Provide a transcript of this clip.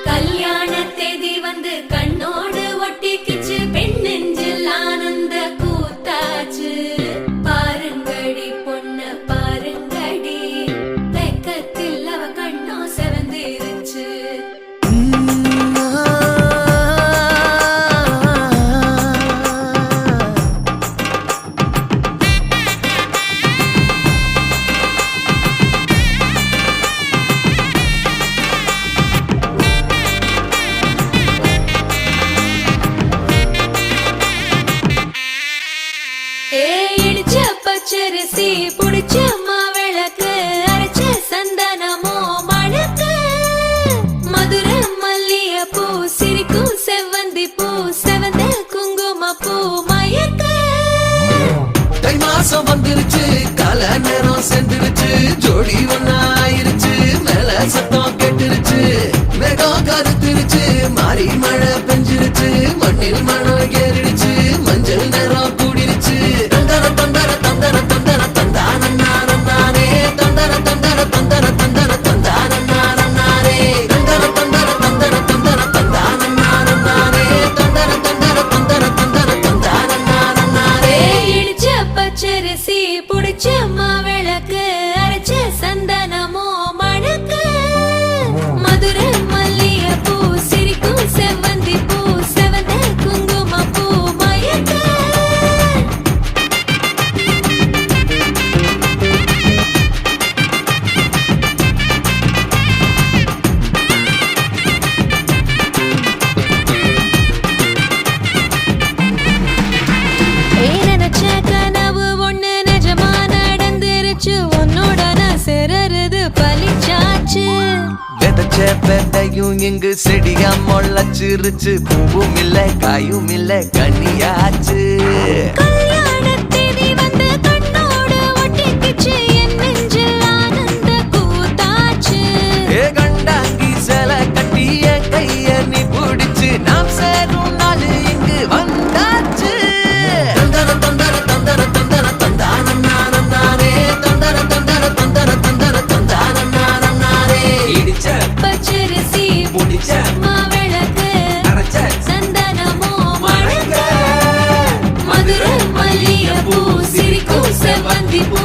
கல்யாண தேதி வந்து கண்ணோடு ஒட்டிக்கிச்சு, பெண் நெஞ்சில் ஆனந்த கூத்தாச்சு. பாருங்கடி பொண்ண பாருங்கடி, வெக்கத்தில் அவ கண்ணோ செவந்திருச்சு. இடிச்ச பச்சரிசி புடிச்ச மாவிளக்கு, அரைச்ச சந்தனமோ மணக்கு. மதுர மல்லிய பூ சிரிக்கும் செவ்வந்தி பூ, செவந்த குங்கும பூ மயக்க. தை மாசம் வந்துருச்சு, கால நேரம் சென்றுருச்சு, ஜோடி ஒன்னாயிருச்சு, மேல சத்தம் கெட்டுருச்சு. மேகம் கருத்துருச்சு, மாறி மழை பெஞ்சிருச்சு, மண்ணில் மணம் ஏறிடுச்சு, மஞ்சள் நேரம் கூடிருச்சு. தந்தர தந்தர தந்தர தந்தர தந்தானே, தந்தர தந்தர தந்தர தந்தர தந்தானே, தந்தர தந்தர தந்தர தந்தர தந்தானே, தந்தர தந்தர தந்தர தந்தர தந்தானே. இடிச்ச பச்சரிசி புடிச்ச மாவிளக்கு, அரைச்ச சந்தனமோ மணக்கு. மதுர மல்லிய பூ சிரிக்கும் செவ்வந்தி பூ, செவந்த குங்கும பூ மயக்க. நினைச்ச கனவு ஒண்ணு நிஜமா நடந்துருச்சு, உன்னோட நான் சிறருது பலிச்சாச்சு. விதைச்ச விதையும் இங்கு செடியா முளைச்சிருச்சு, பூவும் இல்ல காயும் இல்ல கனியாச்சு. கல்யாண தேதி வந்து கண்ணோடு ஒட்டிக்கிச்சு, என் நெஞ்சில் ஆனந்த கூத்தாச்சு. ஏ கண்டாங்கி சில கட்டிய கைய நீ பிடிச்சு, நாம் சேரும் நாள் இங்கு வந்தாச்சு. தந்தர தந்தர தந்தர தந்தர தந்தானே, தந்தர தந்தர தந்தர தந்தர தந்தானே. இடிச்ச பச்சரிசி முடிச்ச மாவிளக்கு, அரைச்ச சந்தனமோ மணக்க. மதுர மல்லிய பூ சிரிக்கும் செவ்வந்தி பூ,